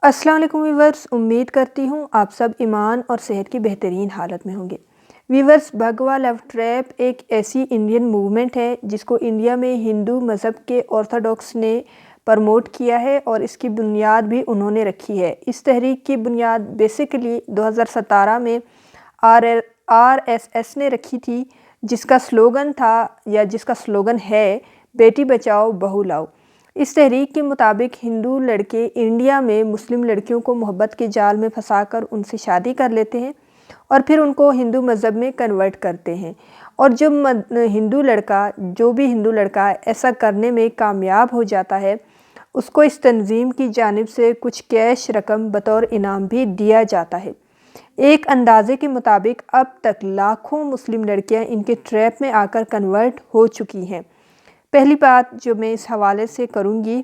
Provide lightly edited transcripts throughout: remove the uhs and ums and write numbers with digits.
السلام علیکم ویورز، امید کرتی ہوں آپ سب ایمان اور صحت کی بہترین حالت میں ہوں گے۔ ویورز، بھگوا لو ٹریپ ایک ایسی انڈین موومنٹ ہے جس کو انڈیا میں ہندو مذہب کے آرتھوڈاکس نے پروموٹ کیا ہے اور اس کی بنیاد بھی انہوں نے رکھی ہے۔ اس تحریک کی بنیاد بیسیکلی 2017 میں RSS نے رکھی تھی، جس کا سلوگن ہے بیٹی بچاؤ بہو لاؤ۔ اس تحریک کے مطابق ہندو لڑکے انڈیا میں مسلم لڑکیوں کو محبت کے جال میں پھنسا کر ان سے شادی کر لیتے ہیں اور پھر ان کو ہندو مذہب میں کنورٹ کرتے ہیں، اور جو بھی ہندو لڑکا ایسا کرنے میں کامیاب ہو جاتا ہے اس کو اس تنظیم کی جانب سے کچھ کیش رقم بطور انعام بھی دیا جاتا ہے۔ ایک اندازے کے مطابق اب تک لاکھوں مسلم لڑکیاں ان کے ٹریپ میں آ کر کنورٹ ہو چکی ہیں۔ پہلی بات جو میں اس حوالے سے کروں گی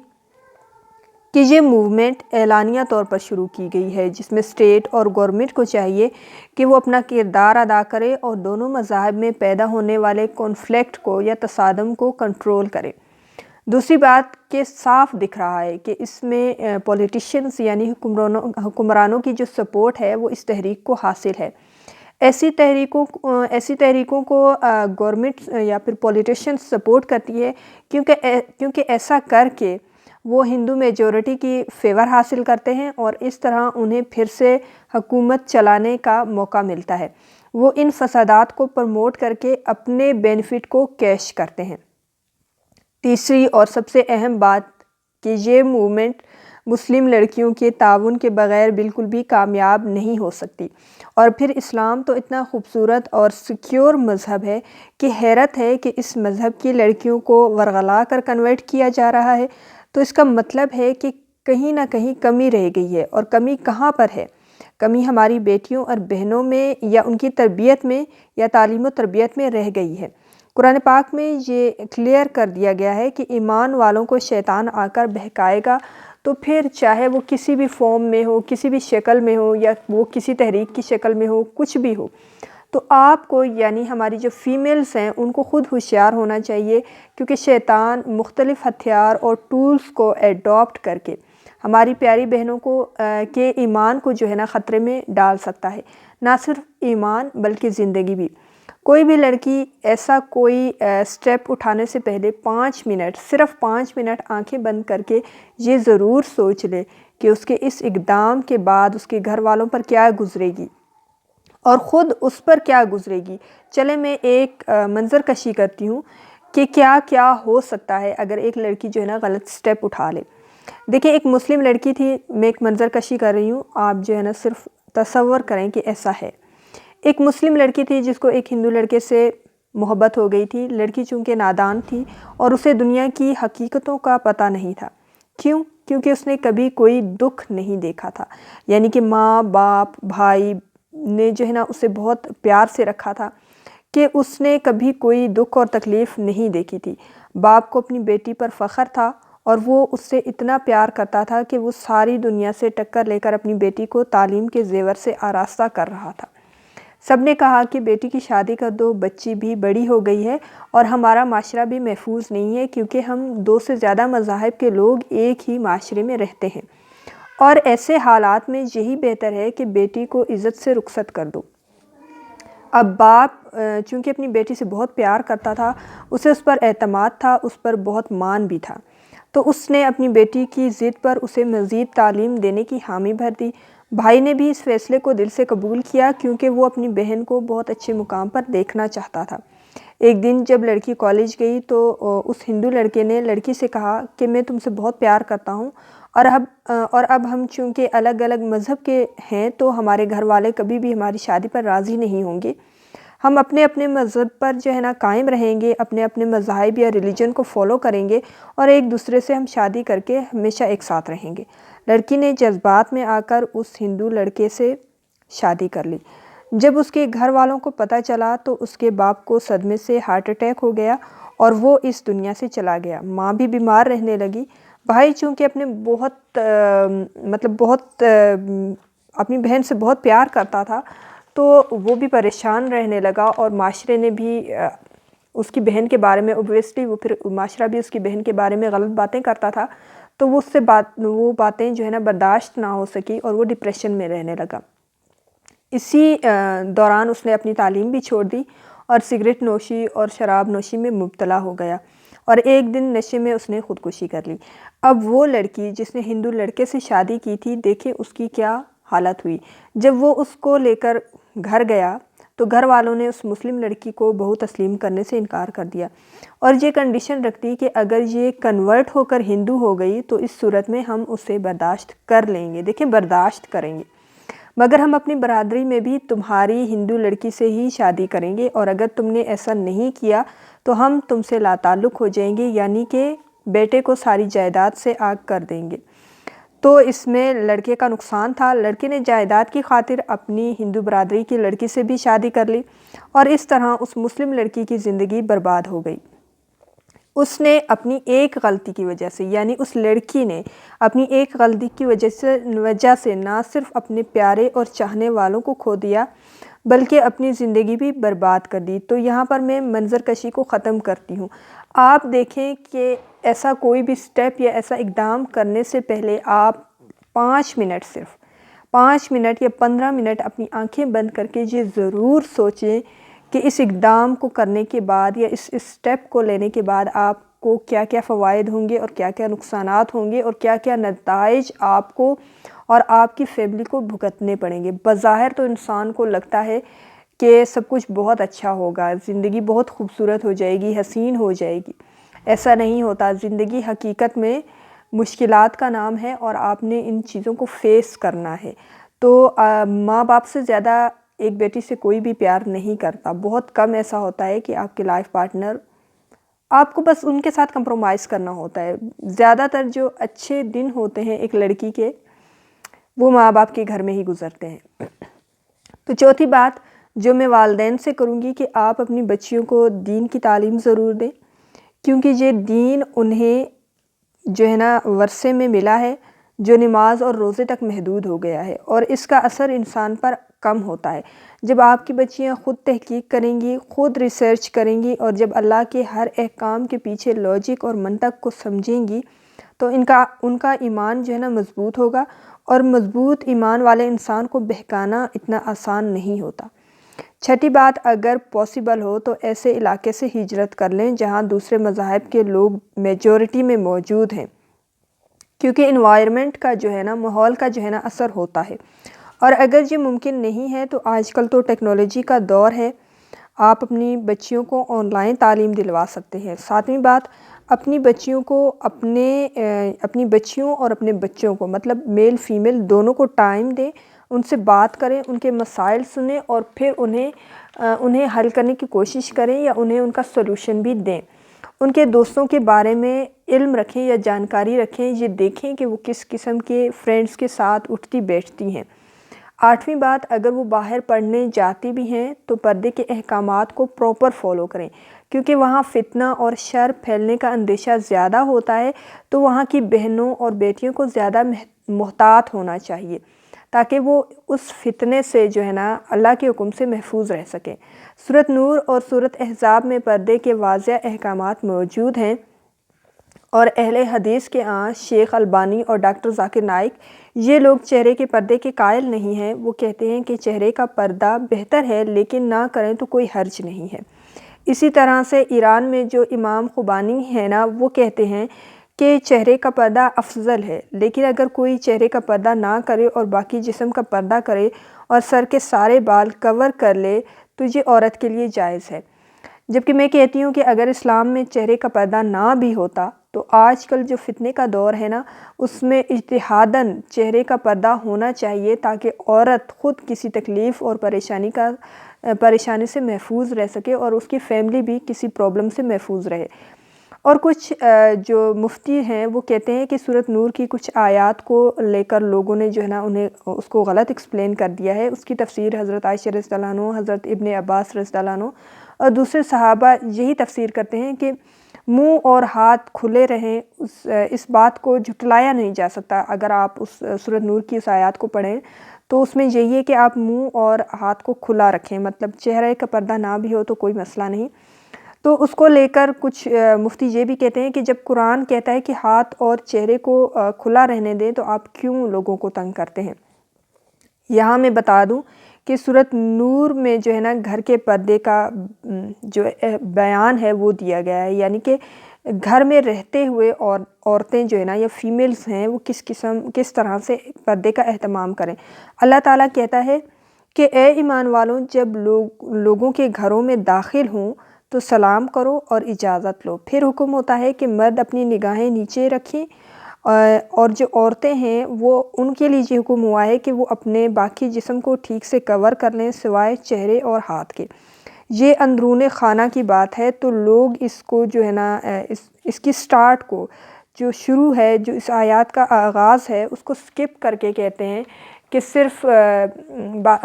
کہ یہ موومنٹ اعلانیہ طور پر شروع کی گئی ہے، جس میں اسٹیٹ اور گورنمنٹ کو چاہیے کہ وہ اپنا کردار ادا کرے اور دونوں مذاہب میں پیدا ہونے والے کانفلکٹ کو یا تصادم کو کنٹرول کرے۔ دوسری بات کہ صاف دکھ رہا ہے کہ اس میں پولیٹیشنز یعنی حکمرانوں کی جو سپورٹ ہے وہ اس تحریک کو حاصل ہے۔ ایسی تحریکوں کو گورنمنٹ یا پھر پولیٹیشنز سپورٹ کرتی ہے کیونکہ ایسا کر کے وہ ہندو میجورٹی کی فیور حاصل کرتے ہیں اور اس طرح انہیں پھر سے حکومت چلانے کا موقع ملتا ہے۔ وہ ان فسادات کو پروموٹ کر کے اپنے بینیفٹ کو کیش کرتے ہیں۔ تیسری اور سب سے اہم بات کہ یہ موومنٹ مسلم لڑکیوں کے تعاون کے بغیر بالکل بھی کامیاب نہیں ہو سکتی، اور پھر اسلام تو اتنا خوبصورت اور سیکیور مذہب ہے کہ حیرت ہے کہ اس مذہب کی لڑکیوں کو ورغلا کر کنورٹ کیا جا رہا ہے۔ تو اس کا مطلب ہے کہ کہیں نہ کہیں کمی رہ گئی ہے، اور کمی کہاں پر ہے؟ کمی ہماری بیٹیوں اور بہنوں میں یا ان کی تربیت میں یا تعلیم و تربیت میں رہ گئی ہے۔ قرآن پاک میں یہ کلیئر کر دیا گیا ہے کہ ایمان والوں کو شیطان آ کر بہکائے گا، تو پھر چاہے وہ کسی بھی فارم میں ہو، کسی بھی شکل میں ہو، یا وہ کسی تحریک کی شکل میں ہو، کچھ بھی ہو، تو آپ کو یعنی ہماری جو فیمیلز ہیں ان کو خود ہوشیار ہونا چاہیے، کیونکہ شیطان مختلف ہتھیار اور ٹولز کو ایڈاپٹ کر کے ہماری پیاری بہنوں کو کے ایمان کو جو ہے نا خطرے میں ڈال سکتا ہے۔ نہ صرف ایمان بلکہ زندگی بھی۔ کوئی بھی لڑکی ایسا کوئی سٹیپ اٹھانے سے پہلے صرف 5 منٹ آنکھیں بند کر کے یہ ضرور سوچ لے کہ اس کے اس اقدام کے بعد اس کے گھر والوں پر کیا گزرے گی اور خود اس پر کیا گزرے گی۔ چلے میں ایک منظر کشی کرتی ہوں کہ کیا کیا ہو سکتا ہے اگر ایک لڑکی جو ہے نا غلط سٹیپ اٹھا لے۔ دیکھیں، ایک مسلم لڑکی تھی، میں ایک منظر کشی کر رہی ہوں، آپ جو ہے نا صرف تصور کریں کہ ایسا ہے۔ ایک مسلم لڑکی تھی جس کو ایک ہندو لڑکے سے محبت ہو گئی تھی۔ لڑکی چونکہ نادان تھی اور اسے دنیا کی حقیقتوں کا پتہ نہیں تھا۔ کیونکہ اس نے کبھی کوئی دکھ نہیں دیکھا تھا، یعنی کہ ماں باپ بھائی نے جو ہے نا اسے بہت پیار سے رکھا تھا کہ اس نے کبھی کوئی دکھ اور تکلیف نہیں دیکھی تھی۔ باپ کو اپنی بیٹی پر فخر تھا اور وہ اس سے اتنا پیار کرتا تھا کہ وہ ساری دنیا سے ٹکر لے کر اپنی بیٹی کو تعلیم کے زیور سے آراستہ کر رہا تھا۔ سب نے کہا کہ بیٹی کی شادی کر دو، بچی بھی بڑی ہو گئی ہے اور ہمارا معاشرہ بھی محفوظ نہیں ہے، کیونکہ ہم 2 سے زیادہ مذاہب کے لوگ ایک ہی معاشرے میں رہتے ہیں، اور ایسے حالات میں یہی بہتر ہے کہ بیٹی کو عزت سے رخصت کر دو۔ اب باپ چونکہ اپنی بیٹی سے بہت پیار کرتا تھا، اسے اس پر اعتماد تھا، اس پر بہت مان بھی تھا، تو اس نے اپنی بیٹی کی ضد پر اسے مزید تعلیم دینے کی حامی بھر دی۔ بھائی نے بھی اس فیصلے کو دل سے قبول کیا کیونکہ وہ اپنی بہن کو بہت اچھے مقام پر دیکھنا چاہتا تھا۔ ایک دن جب لڑکی کالج گئی تو اس ہندو لڑکے نے لڑکی سے کہا کہ میں تم سے بہت پیار کرتا ہوں، اور اب ہم چونکہ الگ الگ مذہب کے ہیں تو ہمارے گھر والے کبھی بھی ہماری شادی پر راضی نہیں ہوں گے۔ ہم اپنے اپنے مذہب پر جو ہے نا قائم رہیں گے، اپنے اپنے مذاہب یا ریلیجن کو فالو کریں گے، اور ایک دوسرے سے ہم شادی کر کے ہمیشہ ایک ساتھ رہیں گے۔ لڑکی نے جذبات میں آ کر اس ہندو لڑکے سے شادی کر لی۔ جب اس کے گھر والوں کو پتہ چلا تو اس کے باپ کو صدمے سے ہارٹ اٹیک ہو گیا اور وہ اس دنیا سے چلا گیا۔ ماں بھی بیمار رہنے لگی۔ بھائی چونکہ اپنی بہن سے بہت پیار کرتا تھا تو وہ بھی پریشان رہنے لگا، اور معاشرے نے بھی اس کی بہن کے بارے میں معاشرہ بھی اس کی بہن کے بارے میں غلط باتیں کرتا تھا، تو وہ باتیں جو ہے نا برداشت نہ ہو سکی اور وہ ڈپریشن میں رہنے لگا۔ اسی دوران اس نے اپنی تعلیم بھی چھوڑ دی اور سگریٹ نوشی اور شراب نوشی میں مبتلا ہو گیا، اور ایک دن نشے میں اس نے خودکشی کر لی۔ اب وہ لڑکی جس نے ہندو لڑکے سے شادی کی تھی، دیکھیں اس کی کیا حالت ہوئی۔ جب وہ اس کو لے کر گھر گیا تو گھر والوں نے اس مسلم لڑکی کو بہو تسلیم کرنے سے انکار کر دیا، اور یہ کنڈیشن رکھ دی کہ اگر یہ کنورٹ ہو کر ہندو ہو گئی تو اس صورت میں ہم اسے برداشت کر لیں گے، دیکھیں برداشت کریں گے، مگر ہم اپنی برادری میں بھی تمہاری ہندو لڑکی سے ہی شادی کریں گے، اور اگر تم نے ایسا نہیں کیا تو ہم تم سے لا تعلق ہو جائیں گے، یعنی کہ بیٹے کو ساری جائیداد سے آگ کر دیں گے۔ تو اس میں لڑکے کا نقصان تھا۔ لڑکے نے جائیداد کی خاطر اپنی ہندو برادری کی لڑکی سے بھی شادی کر لی، اور اس طرح اس مسلم لڑکی کی زندگی برباد ہو گئی۔ اس نے اپنی ایک غلطی کی وجہ سے، یعنی اس لڑکی نے اپنی ایک غلطی کی وجہ سے نہ صرف اپنے پیارے اور چاہنے والوں کو کھو دیا بلکہ اپنی زندگی بھی برباد کر دی۔ تو یہاں پر میں منظر کشی کو ختم کرتی ہوں۔ آپ دیکھیں کہ ایسا کوئی بھی سٹیپ یا ایسا اقدام کرنے سے پہلے آپ 5 منٹ، صرف 5 منٹ یا 15 منٹ اپنی آنکھیں بند کر کے یہ ضرور سوچیں کہ اس اقدام کو کرنے کے بعد یا اس سٹیپ کو لینے کے بعد آپ کو کیا کیا فوائد ہوں گے اور کیا کیا نقصانات ہوں گے اور کیا کیا نتائج آپ کو اور آپ کی فیملی کو بھگتنے پڑیں گے۔ بظاہر تو انسان کو لگتا ہے کہ سب کچھ بہت اچھا ہوگا، زندگی بہت خوبصورت ہو جائے گی، حسین ہو جائے گی۔ ایسا نہیں ہوتا۔ زندگی حقیقت میں مشکلات کا نام ہے اور آپ نے ان چیزوں کو فیس کرنا ہے۔ تو ماں باپ سے زیادہ ایک بیٹی سے کوئی بھی پیار نہیں کرتا۔ بہت کم ایسا ہوتا ہے کہ آپ کے لائف پارٹنر، آپ کو بس ان کے ساتھ کمپرومائز کرنا ہوتا ہے۔ زیادہ تر جو اچھے دن ہوتے ہیں ایک لڑکی کے، وہ ماں باپ کے گھر میں ہی گزرتے ہیں۔ تو چوتھی بات جو میں والدین سے کروں گی کہ آپ اپنی بچیوں کو دین کی تعلیم ضرور دیں، کیونکہ یہ دین انہیں جو ہے نا ورثے میں ملا ہے، جو نماز اور روزے تک محدود ہو گیا ہے، اور اس کا اثر انسان پر کم ہوتا ہے۔ جب آپ کی بچیاں خود تحقیق کریں گی، خود ریسرچ کریں گی، اور جب اللہ کے ہر احکام کے پیچھے لاجک اور منطق کو سمجھیں گی تو ان کا ایمان جو ہے نا مضبوط ہوگا، اور مضبوط ایمان والے انسان کو بہکانا اتنا آسان نہیں ہوتا۔ چھٹی بات، اگر پاسبل ہو تو ایسے علاقے سے ہجرت کر لیں جہاں دوسرے مذاہب کے لوگ میجورٹی میں موجود ہیں، کیونکہ انوائرمنٹ کا جو ہے نا، ماحول کا جو ہے نا اثر ہوتا ہے۔ اور اگر یہ ممکن نہیں ہے تو آج کل تو ٹیکنالوجی کا دور ہے، آپ اپنی بچیوں کو آن لائن تعلیم دلوا سکتے ہیں۔ ساتویں بات، اپنی بچیوں کو اپنی بچیوں اور اپنے بچوں کو، مطلب میل فیمیل دونوں کو ٹائم دیں، ان سے بات کریں، ان کے مسائل سنیں، اور پھر انہیں حل کرنے کی کوشش کریں یا انہیں ان کا سلوشن بھی دیں۔ ان کے دوستوں کے بارے میں علم رکھیں یا جانکاری رکھیں، یہ دیکھیں کہ وہ کس قسم کے فرینڈز کے ساتھ اٹھتی بیٹھتی ہیں۔ آٹھویں بات، اگر وہ باہر پڑھنے جاتی بھی ہیں تو پردے کے احکامات کو پراپر فالو کریں، کیونکہ وہاں فتنہ اور شر پھیلنے کا اندیشہ زیادہ ہوتا ہے، تو وہاں کی بہنوں اور بیٹیوں کو زیادہ محتاط ہونا چاہیے تاکہ وہ اس فتنے سے جو ہے نا اللہ کے حکم سے محفوظ رہ سکیں۔ سورۃ نور اور سورۃ احزاب میں پردے کے واضح احکامات موجود ہیں، اور اہل حدیث کے شیخ البانی اور ڈاکٹر ذاکر نائک، یہ لوگ چہرے کے پردے کے قائل نہیں ہیں۔ وہ کہتے ہیں کہ چہرے کا پردہ بہتر ہے لیکن نہ کریں تو کوئی حرج نہیں ہے۔ اسی طرح سے ایران میں جو امام خوبانی ہے نا، وہ کہتے ہیں کہ چہرے کا پردہ افضل ہے، لیکن اگر کوئی چہرے کا پردہ نہ کرے اور باقی جسم کا پردہ کرے اور سر کے سارے بال کور کر لے تو یہ عورت کے لیے جائز ہے۔ جبکہ میں کہتی ہوں کہ اگر اسلام میں چہرے کا پردہ نہ بھی ہوتا تو آج کل جو فتنے کا دور ہے نا، اس میں اجتہاداً چہرے کا پردہ ہونا چاہیے تاکہ عورت خود کسی تکلیف اور پریشانی سے محفوظ رہ سکے اور اس کی فیملی بھی کسی پرابلم سے محفوظ رہے۔ اور کچھ جو مفتی ہیں وہ کہتے ہیں کہ سورۃ نور کی کچھ آیات کو لے کر لوگوں نے جو ہے نا انہیں اس کو غلط ایکسپلین کر دیا ہے۔ اس کی تفسیر حضرت عائشہ رضی اللہ عنہ، حضرت ابن عباس رضی اللہ عنہ اور دوسرے صحابہ یہی تفسیر کرتے ہیں کہ منہ اور ہاتھ کھلے رہیں۔ اس بات کو جھٹلایا نہیں جا سکتا۔ اگر آپ اس سورۃ نور کی اس آیات کو پڑھیں تو اس میں یہی ہے کہ آپ منہ اور ہاتھ کو کھلا رکھیں، مطلب چہرے کا پردہ نہ بھی ہو تو کوئی مسئلہ نہیں۔ تو اس کو لے کر کچھ مفتی یہ بھی کہتے ہیں کہ جب قرآن کہتا ہے کہ ہاتھ اور چہرے کو کھلا رہنے دیں تو آپ کیوں لوگوں کو تنگ کرتے ہیں۔ یہاں میں بتا دوں کہ سورۃ نور میں جو ہے نا گھر کے پردے کا جو بیان ہے وہ دیا گیا ہے، یعنی کہ گھر میں رہتے ہوئے عورتیں جو ہے نا یا فیمیلز ہیں وہ کس طرح سے پردے کا اہتمام کریں۔ اللہ تعالیٰ کہتا ہے کہ اے ایمان والوں، جب لوگوں کے گھروں میں داخل ہوں تو سلام کرو اور اجازت لو۔ پھر حکم ہوتا ہے کہ مرد اپنی نگاہیں نیچے رکھیں، اور جو عورتیں ہیں وہ ان کے لیے یہ حکم ہوا ہے کہ وہ اپنے باقی جسم کو ٹھیک سے کور کر لیں سوائے چہرے اور ہاتھ کے۔ یہ اندرون خانہ کی بات ہے، تو لوگ اس کو جو ہے نا اس کی سٹارٹ کو جو شروع ہے، جو اس آیات کا آغاز ہے، اس کو سکپ کر کے کہتے ہیں کہ صرف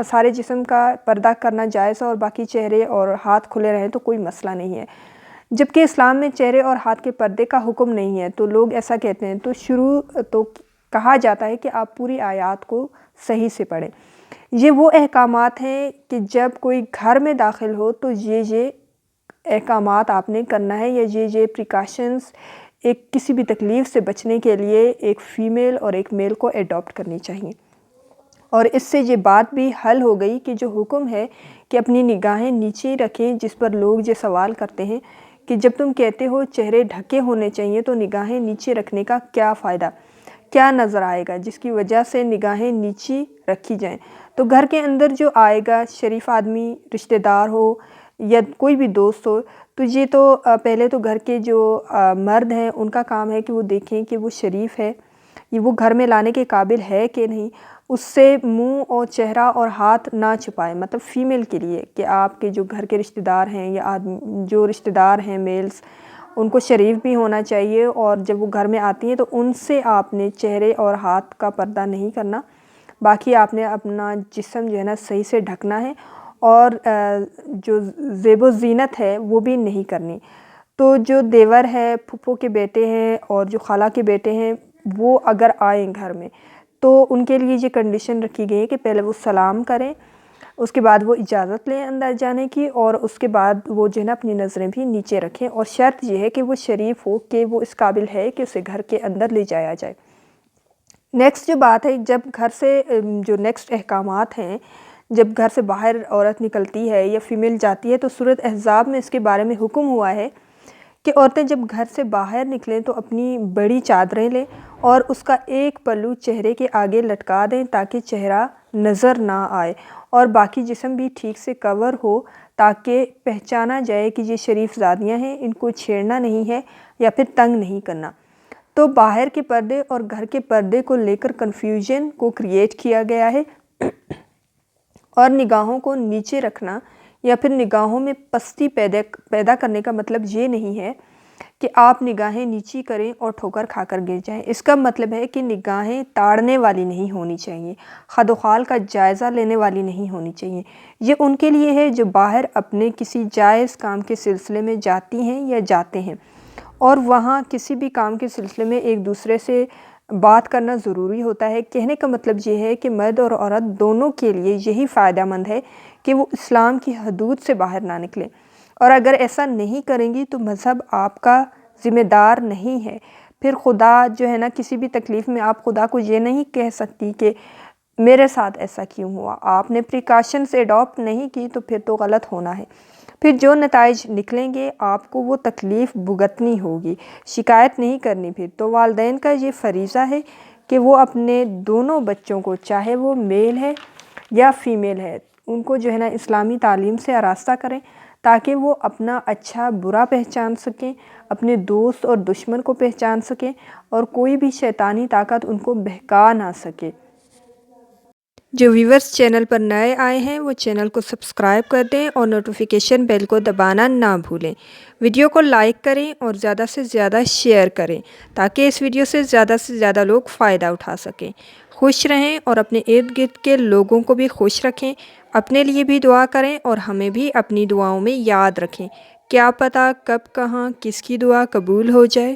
سارے جسم کا پردہ کرنا جائز ہے اور باقی چہرے اور ہاتھ کھلے رہیں تو کوئی مسئلہ نہیں ہے، جبکہ اسلام میں چہرے اور ہاتھ کے پردے کا حکم نہیں ہے۔ تو لوگ ایسا کہتے ہیں، تو شروع تو کہا جاتا ہے کہ آپ پوری آیات کو صحیح سے پڑھیں۔ یہ وہ احکامات ہیں کہ جب کوئی گھر میں داخل ہو تو یہ احکامات آپ نے کرنا ہے، یا یہ پریکاشنز ایک کسی بھی تکلیف سے بچنے کے لیے ایک فیمیل اور ایک میل کو ایڈاپٹ کرنی چاہیے۔ اور اس سے یہ بات بھی حل ہو گئی کہ جو حکم ہے کہ اپنی نگاہیں نیچے رکھیں، جس پر لوگ یہ سوال کرتے ہیں کہ جب تم کہتے ہو چہرے ڈھکے ہونے چاہیے تو نگاہیں نیچے رکھنے کا کیا فائدہ، کیا نظر آئے گا جس کی وجہ سے نگاہیں نیچے رکھی جائیں۔ تو گھر کے اندر جو آئے گا شریف آدمی، رشتہ دار ہو یا کوئی بھی دوست ہو، تو یہ تو پہلے تو گھر کے جو مرد ہیں ان کا کام ہے کہ وہ دیکھیں کہ وہ شریف ہے، یہ وہ گھر میں لانے کے قابل ہے کہ نہیں، اس سے منہ اور چہرہ اور ہاتھ نہ چھپائیں۔ مطلب فیمیل کے لیے کہ آپ کے جو گھر کے رشتہ دار ہیں یا جو رشتہ دار ہیں میلز، ان کو شریف بھی ہونا چاہیے، اور جب وہ گھر میں آتی ہیں تو ان سے آپ نے چہرے اور ہاتھ کا پردہ نہیں کرنا، باقی آپ نے اپنا جسم جو ہے نا صحیح سے ڈھکنا ہے، اور جو زیب و زینت ہے وہ بھی نہیں کرنی۔ تو جو دیور ہے، پھپھو کے بیٹے ہیں اور جو خالہ کے بیٹے ہیں، وہ اگر آئیں گھر میں تو ان کے لیے یہ کنڈیشن رکھی گئی ہے کہ پہلے وہ سلام کریں، اس کے بعد وہ اجازت لیں اندر جانے کی، اور اس کے بعد وہ جو ہے نا اپنی نظریں بھی نیچے رکھیں، اور شرط یہ ہے کہ وہ شریف ہو کہ وہ اس قابل ہے کہ اسے گھر کے اندر لے جایا جائے۔ نیکسٹ جو بات ہے، جب گھر سے جو نیکسٹ احکامات ہیں، جب گھر سے باہر عورت نکلتی ہے یا فیمیل جاتی ہے تو سورۃ احزاب میں اس کے بارے میں حکم ہوا ہے کہ عورتیں جب گھر سے باہر نکلیں تو اپنی بڑی چادریں لیں اور اس کا ایک پلو چہرے کے آگے لٹکا دیں تاکہ چہرہ نظر نہ آئے، اور باقی جسم بھی ٹھیک سے کور ہو تاکہ پہچانا جائے کہ یہ شریف زادیاں ہیں، ان کو چھیڑنا نہیں ہے یا پھر تنگ نہیں کرنا۔ تو باہر کے پردے اور گھر کے پردے کو لے کر کنفیوژن کو کریٹ کیا گیا ہے، اور نگاہوں کو نیچے رکھنا یا پھر نگاہوں میں پستی پیدا کرنے کا مطلب یہ نہیں ہے کہ آپ نگاہیں نیچی کریں اور ٹھوکر کھا کر گر جائیں۔ اس کا مطلب ہے کہ نگاہیں تاڑنے والی نہیں ہونی چاہیے، خد و خال کا جائزہ لینے والی نہیں ہونی چاہیے۔ یہ ان کے لیے ہے جو باہر اپنے کسی جائز کام کے سلسلے میں جاتی ہیں یا جاتے ہیں، اور وہاں کسی بھی کام کے سلسلے میں ایک دوسرے سے بات کرنا ضروری ہوتا ہے۔ کہنے کا مطلب یہ ہے کہ مرد اور عورت دونوں کے لیے یہی فائدہ مند ہے کہ وہ اسلام کی حدود سے باہر نہ نکلیں، اور اگر ایسا نہیں کریں گی تو مذہب آپ کا ذمہ دار نہیں ہے۔ پھر خدا جو ہے نا کسی بھی تکلیف میں آپ خدا کو یہ نہیں کہہ سکتی کہ میرے ساتھ ایسا کیوں ہوا، آپ نے پریکاشنز ایڈاپٹ نہیں کی تو پھر تو غلط ہونا ہے۔ پھر جو نتائج نکلیں گے آپ کو وہ تکلیف بھگتنی ہوگی، شکایت نہیں کرنی۔ پھر تو والدین کا یہ فریضہ ہے کہ وہ اپنے دونوں بچوں کو، چاہے وہ میل ہے یا فیمیل ہے، ان کو جو ہے نا اسلامی تعلیم سے آراستہ کریں تاکہ وہ اپنا اچھا برا پہچان سکیں، اپنے دوست اور دشمن کو پہچان سکیں، اور کوئی بھی شیطانی طاقت ان کو بہکا نہ سکے۔ جو ویورز چینل پر نئے آئے ہیں وہ چینل کو سبسکرائب کر دیں اور نوٹیفیکیشن بیل کو دبانا نہ بھولیں۔ ویڈیو کو لائک کریں اور زیادہ سے زیادہ شیئر کریں تاکہ اس ویڈیو سے زیادہ لوگ فائدہ اٹھا سکیں۔ خوش رہیں اور اپنے ارد گرد کے لوگوں کو بھی خوش رکھیں، اپنے لیے بھی دعا کریں اور ہمیں بھی اپنی دعاؤں میں یاد رکھیں۔ کیا پتہ کب کہاں کس کی دعا قبول ہو جائے۔